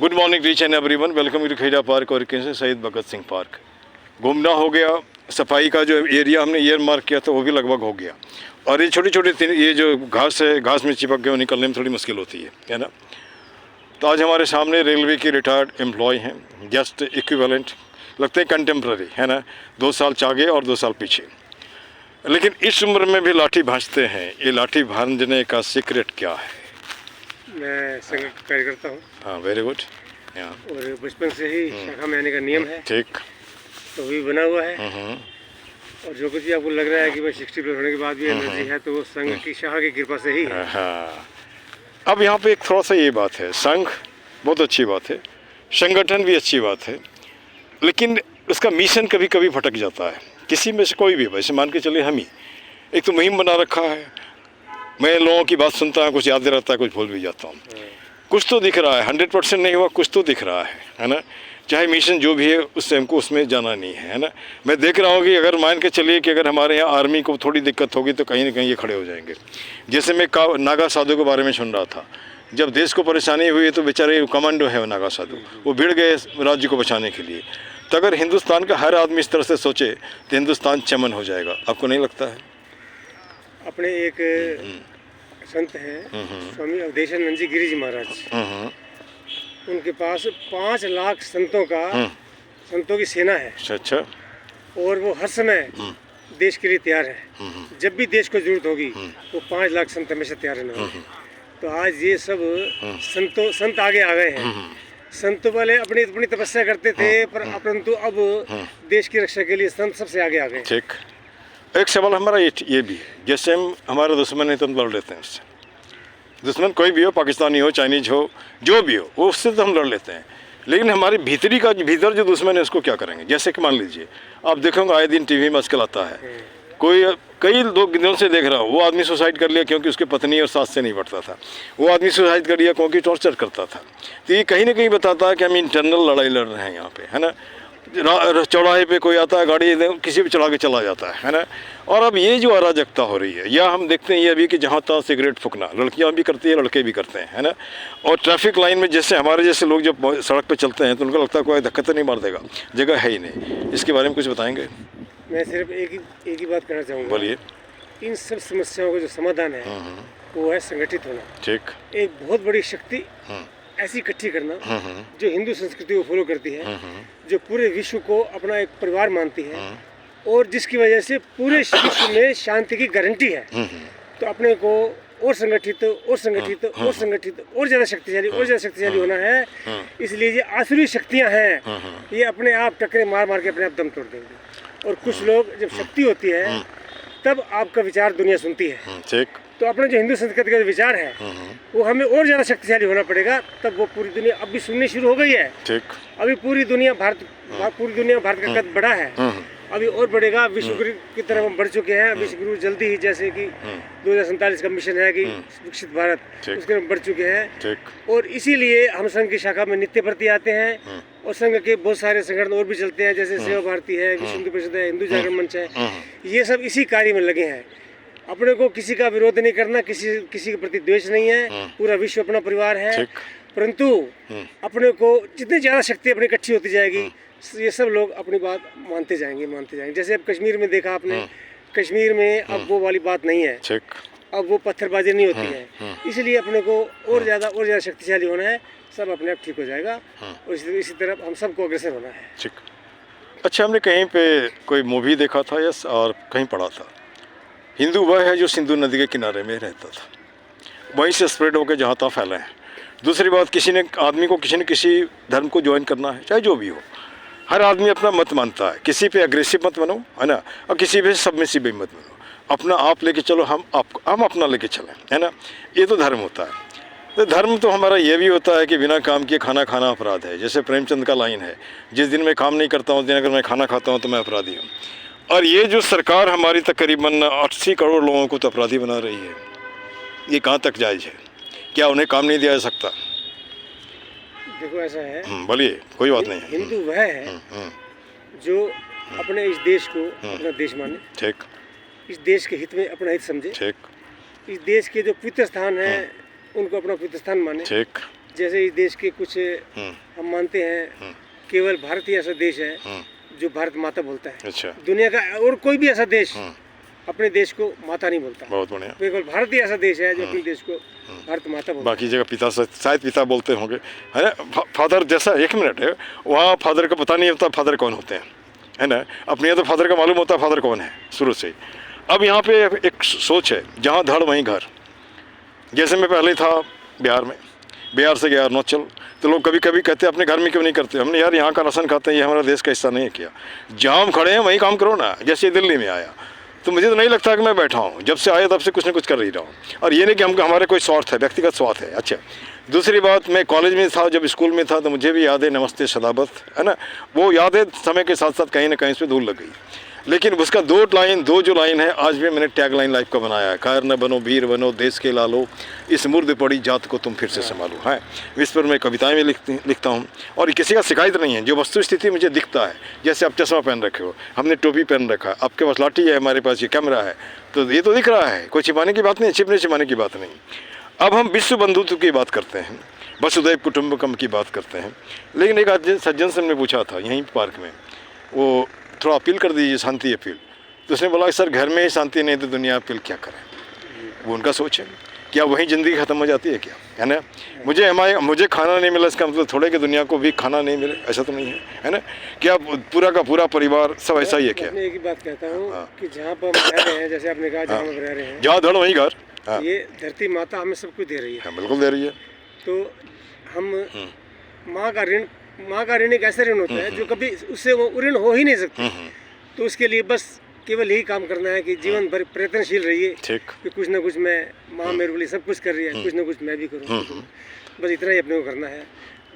Good morning reach and everyone, welcome to Kheda park और से शहीद भगत सिंह पार्क। घूमना हो गया, सफाई का जो एरिया हमने ईयर मार्क किया था वो भी लगभग हो गया। और ये छोटे छोटे ये जो घास है, घास में चिपक गए, निकलने में थोड़ी मुश्किल होती है ना। तो आज हमारे सामने रेलवे के रिटायर्ड एम्प्लॉय हैं, जस्ट इक्विवेलेंट लगते हैं, कंटेम्प्रेरी है ना, 2 साल आगे और 2 साल पीछे। लेकिन इस उम्र में भी लाठी भांजते हैं। ये लाठी भांजने का सीक्रेट क्या है? मैं संघ कार्यकर्ता हूँ। हाँ, वेरी गुड। और बचपन से ही शाखा में आने का नियम है, ठीक, तो भी बना हुआ है। और जो कुछ भी आपको लग रहा है कि भाई 60 प्लस होने के बाद भी एनर्जी है, तो वो संघ की शाखा की कृपा से ही है। हाँ, अब यहाँ पे एक थोड़ा सा ये बात है, संघ बहुत अच्छी बात है, संगठन भी अच्छी बात है, लेकिन उसका मिशन कभी कभी भटक जाता है। किसी में से कोई भी, वैसे मान के चले हम ही एक तो मुहिम बना रखा है, मैं लोगों की बात सुनता हूँ, कुछ याद रहता है, कुछ भूल भी जाता हूँ। कुछ तो दिख रहा है, 100% नहीं हुआ, कुछ तो दिख रहा है ना। चाहे मिशन जो भी है उससे हमको उसमें जाना नहीं है ना। मैं देख रहा हूँ कि अगर मान के चलिए कि अगर हमारे यहाँ आर्मी को थोड़ी दिक्कत होगी तो कहीं ना कहीं ये खड़े हो जाएंगे। जैसे मैं नागा साधु के बारे में सुन रहा था, जब देश को परेशानी हुई तो बेचारे कमांडो है वो नागा साधु, वो भिड़ गए राज्य को बचाने के लिए। तो अगर हिंदुस्तान का हर आदमी इस तरह से सोचे तो हिंदुस्तान चमन हो जाएगा। आपको नहीं लगता है? अपने एक संत हैं स्वामी अवधेशानंद जी गिरी जी महाराज, उनके पास 5 लाख संतों की सेना है। अच्छा। और वो हर समय देश के लिए तैयार है। जब भी देश को जरूरत होगी वो 5 लाख संत हमेशा तैयार रहने वाले हैं। तो आज ये सब संत आगे आ गए हैं। संतों वाले अपनी तपस्या करते थे, परंतु अब देश की रक्षा के लिए संत सबसे आगे आ गए। ठीक। एक सवाल हमारा ये भी है, जैसे हम हमारा दुश्मन है तो हम लड़ लेते हैं उससे। दुश्मन कोई भी हो, पाकिस्तानी हो, चाइनीज हो, जो भी हो, वो उससे तो हम लड़ लेते हैं। लेकिन हमारे भीतर जो दुश्मन है उसको क्या करेंगे? जैसे कि मान लीजिए आप देखोगे आए दिन टीवी में आजकल आता है, कई लोग दिनों से देख रहा हूँ, वो आदमी सुसाइड कर लिया क्योंकि उसके पत्नी और सास से नहीं बढ़ता था, वो आदमी सुसाइड कर लिया क्योंकि टॉर्चर करता था। तो ये कहीं ना कहीं बताता है कि हम इंटरनल लड़ाई लड़ रहे हैं यहाँ पे, है ना। चौराहे पे कोई आता है, गाड़ी किसी भी चला के चला जाता है ना। और अब ये जो अराजकता हो रही है, या हम देखते हैं ये अभी कि जहाँ तहाँ सिगरेट फूकना लड़कियाँ भी करती है, लड़के भी करते हैं, है ना। और ट्रैफिक लाइन में जैसे हमारे जैसे लोग जब सड़क पे चलते हैं तो उनको लगता है कोई धक्का तो नहीं मार देगा, जगह है ही नहीं। इसके बारे में कुछ बताएंगे? मैं सिर्फ एक ही बात कहना चाहूँगा। बोलिए। इन सब समस्याओं का जो समाधान है वो है संगठित होना। ठीक। एक बहुत बड़ी शक्ति ऐसी इकट्ठी करना जो हिंदू संस्कृति को फॉलो करती है, जो पूरे विश्व को अपना एक परिवार मानती है, और जिसकी वजह से पूरे विश्व में शांति की गारंटी है। तो अपने को और संगठित और ज़्यादा शक्तिशाली होना है। इसलिए ये आसुरी शक्तियाँ हैं, ये अपने आप टकरे मार के अपने आप दम तोड़ देंगे। और कुछ लोग जब शक्ति होती है तब आपका विचार दुनिया सुनती है। ठीक। तो अपने जो हिंदू संस्कृति का जो विचार है वो हमें और ज़्यादा शक्तिशाली होना पड़ेगा, तब वो पूरी दुनिया अब भी सुननी शुरू हो गई है। ठीक। अभी पूरी दुनिया भारत का कद बढ़ा है, अभी और बढ़ेगा। विश्व गुरु की तरफ हम बढ़ चुके हैं। विश्व गुरु जल्दी ही, जैसे कि 2047 का मिशन है कि विकसित भारत, उसके हम बढ़ चुके हैं। और इसीलिए हम संघ की शाखा में नित्य भर्ती आते हैं, और संघ के बहुत सारे संगठन और भी चलते हैं, जैसे सेवा भारती है, विश्व हिंदू परिषद है, हिंदू जागरण मंच है। ये सब इसी कार्य में लगे हैं। अपने को किसी का विरोध नहीं करना, किसी के प्रति द्वेष नहीं है, पूरा विश्व अपना परिवार है। परंतु अपने को जितनी ज़्यादा शक्ति अपनी इकट्ठी होती जाएगी, ये सब लोग अपनी बात मानते जाएंगे। जैसे अब कश्मीर में देखा आपने, कश्मीर में अब वो वाली बात नहीं है, अब वो पत्थरबाजी नहीं होती है। इसलिए अपने को और ज़्यादा शक्तिशाली होना है, सब अपने आप ठीक हो जाएगा। और इसी तरफ हम सबको अग्रसर होना है। ठीक। अच्छा, हमने कहीं पे कोई मूवी देखा था यस, और कहीं पढ़ा था, हिंदू वह है जो सिंधु नदी के किनारे में रहता था, वहीं से स्प्रेड होकर जहाँ तहाँ फैला है। दूसरी बात, किसी ने आदमी को किसी न किसी धर्म को ज्वाइन करना है, चाहे जो भी हो, हर आदमी अपना मत मानता है। किसी पे एग्रेसिव मत बनो, है ना, और किसी पे सबमिसिव भी मत बनो। अपना आप लेके चलो, हम अपना लेके चलें, है ना। ये तो धर्म होता है। तो धर्म तो हमारा ये भी होता है कि बिना काम किए खाना खाना अपराध है। जैसे प्रेमचंद का लाइन है, जिस दिन मैं काम नहीं करता हूँ, उस दिन अगर मैं खाना खाता हूँ तो मैं अपराधी हूँ। और ये जो सरकार हमारी तकरीबन 80 करोड़ लोगों को तो अपराधी बना रही है, ये कहाँ तक जायज़ है? क्या उन्हें काम नहीं दिया जा सकता? देखो ऐसा है, बोलिए, कोई बात नहीं है। हिंदू वह है जो अपने इस देश को अपना देश माने। ठीक। इस देश के हित में अपना हित समझे। ठीक। इस देश के जो पवित्र स्थान है उनको अपना पवित्र स्थान माने। ठीक। जैसे इस देश के कुछ हम मानते हैं केवल भारत ही ऐसा देश है जो भारत माता बोलता है। अच्छा, दुनिया का और कोई भी ऐसा देश अपने देश को माता नहीं बोलता। बहुत बढ़िया। केवल भारत ही ऐसा देश है जो अपने देश को भारत माता बोलता है। बाकी जगह पिता शायद पिता बोलते होंगे, है ना। फादर जैसा, एक मिनट है, वहाँ फादर का पता नहीं होता फादर कौन होते हैं, है ना। अपने यहाँ तो फादर का मालूम होता है फादर कौन है शुरू से ही। अब यहाँ पे एक सोच है, जहाँ धड़ वहीं घर। जैसे मैं पहले था बिहार में, बिहार से गया अरुणाचल, तो लोग कभी कभी कहते हैं अपने घर में क्यों नहीं करते। हमने यार यहाँ का राशन खाते हैं, ये हमारा देश का हिस्सा नहीं है क्या। जहाँ हम खड़े हैं वहीं काम करो ना। जैसे दिल्ली में आया तो मुझे तो नहीं लगता कि मैं बैठा हूँ, जब से आया तब से कुछ ना कुछ कर ही रहा हूँ। और ये नहीं कि हमारे कोई स्वार्थ है, व्यक्तिगत स्वार्थ है। अच्छा, दूसरी बात, मैं कॉलेज में था, जब स्कूल में था, तो मुझे भी याद है नमस्ते सदाबत, है ना। वो यादें समय के साथ साथ कहीं ना कहीं इसमें धूल लग गई। लेकिन उसका दो जो लाइन है, आज भी मैंने टैग लाइन लाइफ का बनाया है। कायर न बनो, वीर बनो, देश के लालो, इस मुर्द पड़ी जात को तुम फिर से संभालो, है। इस पर मैं कविताएं में लिखता हूँ। और ये किसी का शिकायत नहीं है, जो वस्तु स्थिति मुझे दिखता है। जैसे आप चश्मा पहन रखे हो, हमने टोपी पहन रखा है, आपके पास लाठी है, हमारे पास ये कैमरा है, तो ये तो दिख रहा है। कोई छिपाने की बात नहीं, छिपाने की बात नहीं। अब हम विश्व बंधुत्व की बात करते हैं, वसुधैव कुटुंबकम की बात करते हैं। लेकिन एक आज सज्जन से हमने पूछा था यहीं पार्क में, वो थोड़ा अपील कर दीजिए, शांति अपील। तो उसने बोला सर घर में ही शांति नहीं तो दुनिया अपील क्या करें। वो उनका सोच है। क्या वहीं ज़िंदगी ख़त्म हो जाती है क्या, है ना। मुझे खाना नहीं मिला, इसका मतलब थोड़े कि दुनिया को भी खाना नहीं मिले, ऐसा तो नहीं है, है ना। क्या पूरा का पूरा परिवार सब ऐसा ही है क्या। मैं एक ही बात कहता हूँ कि जहाँ पर हम रह रहे हैं, जैसे आपने कहा जहाँ हम रह रहे हैं, जहाँ धड़ वहीं घर, ये धरती माता हमें सब कुछ दे रही है। बिल्कुल दे रही है। तो हम माँ का ऋण एक ऐसा ऋण होता है जो कभी उससे वो ऋण हो ही नहीं सकती। तो उसके लिए बस केवल यही काम करना है कि जीवन भर प्रयत्नशील रहिए कि कुछ ना कुछ माँ मेरे लिए सब कुछ कर रही है, कुछ ना कुछ मैं भी करूँ। बस इतना ही अपने को करना है,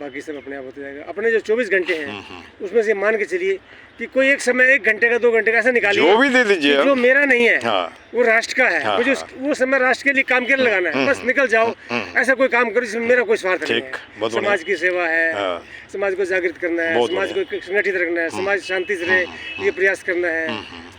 बाकी सब अपने आप होता जाएगा। अपने जो 24 घंटे हैं उसमें से मान के चलिए कि कोई एक समय 1 घंटे का 2 घंटे का ऐसा निकालिए, जो भी दे दीजिए, जो मेरा नहीं है वो राष्ट्र का है। हाँ, मुझे वो समय राष्ट्र के लिए काम के लिए लगाना है। बस निकल जाओ, ऐसा कोई काम करो जिसमें मेरा कोई स्वार्थ नहीं है। समाज की सेवा है, समाज को जागृत करना है, समाज को संगठित रखना है, समाज शांति से रहे ये प्रयास करना है,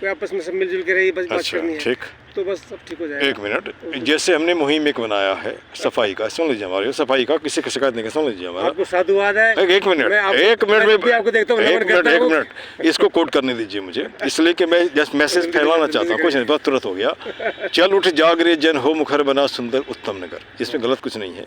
कोई आपस में सब मिलजुल के रहिए, बस बात करनी है, तो बस सब ठीक हो जाएगा। 1 मिनट, जैसे हमने मुहिम एक बनाया है सफाई का, सुन लीजिए हमारे सफाई का, किसी की शिकायत नहीं, सुन लीजिए हमारा। आपको साधुवाद है। एक मिनट में आपको देखता हूँ, एक मिनट, इसको कोट करने दीजिए मुझे, इसलिए कि मैं जस्ट मैसेज फैलाना चाहता हूँ। कुछ नहीं, बस तुरंत हो गया। चल उठ जाग रे जन हो मुखर बना सुंदर उत्तम नगर, इसमें गलत कुछ नहीं है।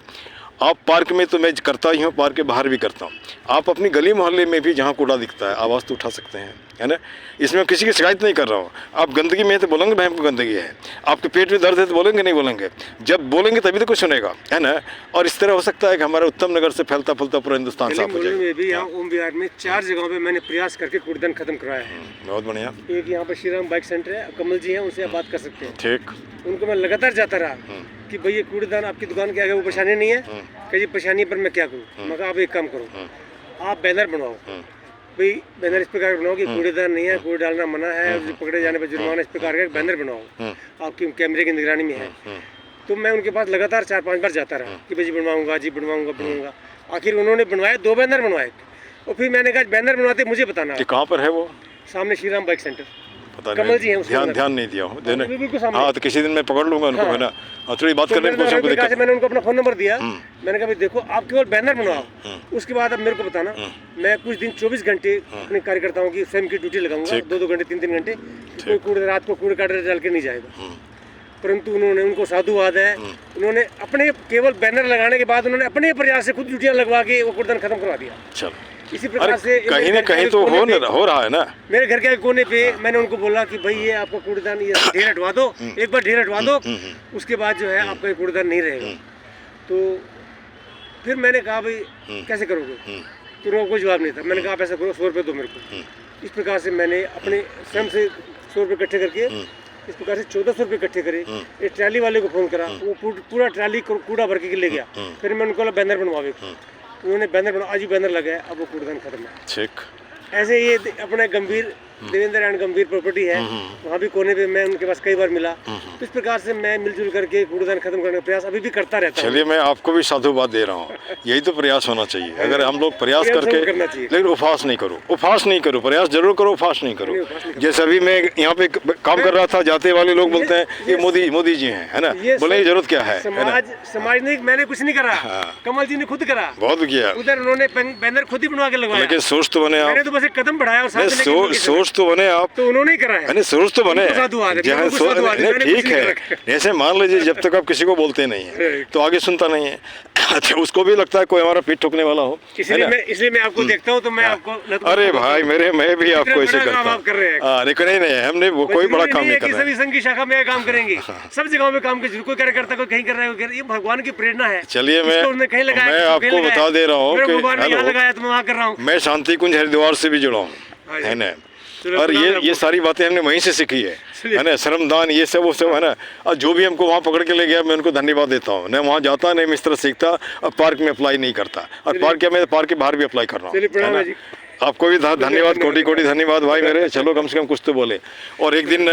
आप पार्क में तो मैं करता ही हूँ, पार्क के बाहर भी करता हूँ। आप अपनी गली मोहल्ले में भी जहाँ कूड़ा दिखता है आवाज़ तो उठा सकते हैं, है ना। इसमें किसी की शिकायत नहीं कर रहा हूँ। आप गंदगी में है तो बोलेंगे भाई हमको गंदगी है, आपके पेट में दर्द है तो बोलेंगे नहीं बोलेंगे, जब बोलेंगे तभी तो कुछ सुनेगा, है ना। और इस तरह हो सकता है कि हमारा उत्तम नगर से फैलता फूलता पूरा हिंदुस्तान साफ हो जाए। भी यहाँ ओम विहार में 4 जगहों पे मैंने प्रयास करके कूड़ेदान खत्म करवाया है। बहुत बढ़िया। एक यहाँ पर श्री राम बाइक सेंटर है, कमल जी हैं, उनसे आप बात कर सकते हैं। ठीक, उनको मैं लगातार जाता रहा कि भाई ये कूड़ेदान आपकी दुकान के आगे वो परेशानी नहीं है, कि परेशानी पर मैं क्या करूँ। मैं कहा आप एक काम करो, आप बैनर बनवाओ, भाई बैनर इस प्रकार बनाओ कि कूड़ेदान नहीं है, कूड़े डालना मना है, पकड़े जाने पर जुर्माना, इस प्रकार का बैनर बनाओ, आपकी कैमरे की निगरानी में है। तो मैं उनके पास लगातार 4-5 बार जाता रहा कि भाई जी बनवाऊंगा। आखिर उन्होंने बनवाए, 2 बैनर बनवाए। और फिर मैंने कहा बैनर बनवाते मुझे बताना। कहाँ पर है वो? सामने श्री राम बाइक सेंटर, कमल जी हैं, ध्यान नहीं दिया हूँ देने। हाँ, तो किसी दिन मैं पकड़ लूंगा उनको, है ना। थोड़ी बात करने की कोशिश करूंगा। मैंने उनको अपना फ़ोन नंबर दिया, मैंने कहा भाई देखो आप केवल बैनर बनवाओ, उसके बाद अब मेरे को बताना। मैं कुछ दिन 24 घंटे अपने कार्यकर्ताओं की स्वयं की ड्यूटी लगाऊंगा, 2-2 घंटे 3-3 घंटे, कोई कूड़े रात को कूड़े काटे डाल के नहीं जाएगा। परंतु उनको साधुवाद है, उन्होंने अपने केवल बैनर लगाने के बाद उन्होंने अपने प्रयास से खुद ड्यूटियाँ लगवा के वो कूड़ेदान खत्म करवा दिया। चलो, इसी प्रकार से कहीं ना कहीं तो हो रहा है ना। मेरे घर के कोने पे मैंने उनको बोला कि भाई ये आपका कूड़ेदान, ये ढेर हटवा दो, एक बार ढेर हटवा दो, उसके बाद जो है आपका ये कूड़ेदान नहीं रहेगा। तो फिर मैंने कहा भाई कैसे करोगे, तो उनको कोई जवाब नहीं था। मैंने कहा आप ऐसा करो, 100 रुपये दो मेरे को। इस प्रकार से मैंने अपने स्वयं से 100 रुपये इकट्ठे करके इस प्रकार से 1400 रुपये इकट्ठे करे। एक ट्राली वाले को फ़ोन करा, वो पूरा ट्राली कूड़ा भर के ले गया। फिर मैं उनको बैनर बनवावे, उन्होंने बैनर बना, आज ही बैनर लगा है, अब वो कूड़ेदान खत्म है। ठीक, ऐसे ये अपने गंभीर देवेंद्र एंड गंभीर प्रॉपर्टी है, वहाँ भी कोने पे मैं उनके पास कई बार मिला। तो इस प्रकार से मैं मिलजुल करके कूड़ेदान खत्म करने का प्रयास अभी भी करता रहता हूँ। चलिए, मैं आपको भी साधुवाद दे रहा हूँ। यही तो प्रयास होना चाहिए। अगर हम लोग प्रयास प्रयास करके, करना चाहिए। लेकिन उपहास नहीं करो, उपहास नहीं करो, प्रयास जरूर करो, उपहास नहीं करो। जैसे अभी मैं यहाँ पे काम कर रहा था, जाते वाले लोग बोलते हैं ये मोदी जी हैं, है ना, बोले ये जरूरत क्या है ना? समाज ने, मैंने कुछ नहीं करा, कमल जी ने खुद करा, बहुत किया, उधर उन्होंने बैनर खुद ही बनवा के लगवाया। लेकिन सोच तो बने मैंने आप, तो बस एक कदम बढ़ाया और साथ में सोच तो बने आप, तो उन्होंने ही करा है। यानी सोच तो बने। ठीक है, जैसे मान लीजिए जब तक आप किसी को बोलते नहीं है तो आगे सुनता नहीं है, अच्छा उसको भी लगता है कोई हमारा पीठ ठोकने वाला हो, इसलिए मैं आपको देखता हूँ तो मैं आपको, अरे भाई मेरे, मैं भी आपको ऐसे करता हूँ। नहीं, हमने वो कोई बड़ा काम नहीं कर रहे। सभी संघ की शाखा में काम करेंगे, सब जगहों में काम कर, कोई कार्यकर्ता कोई कहीं कर रहा है, ये भगवान की प्रेरणा है। चलिए, मैं आपको बता दे रहा हूँ कि भगवान ने यहाँ लगाया तो मैं वहाँ कर रहा हूँ। मैं शांति कुंज हरिद्वार से भी जुड़ा हूँ, है ना, और ये सारी बातें हमने वहीं से सीखी है ना, श्रमदान ये सब वो सब, है ना। और जो भी हमको वहाँ पकड़ के ले गया मैं उनको धन्यवाद देता हूँ। मैं वहाँ जाता नहीं, मैं इस तरह सीखता, और पार्क में अप्लाई नहीं करता, और पार्क क्या, मैं पार्क के बाहर भी अप्लाई कर रहा हूँ। आपको भी धन्यवाद, कोटि कोटि धन्यवाद भाई मेरे। चलो कम से कम कुछ तो बोले। और एक दिन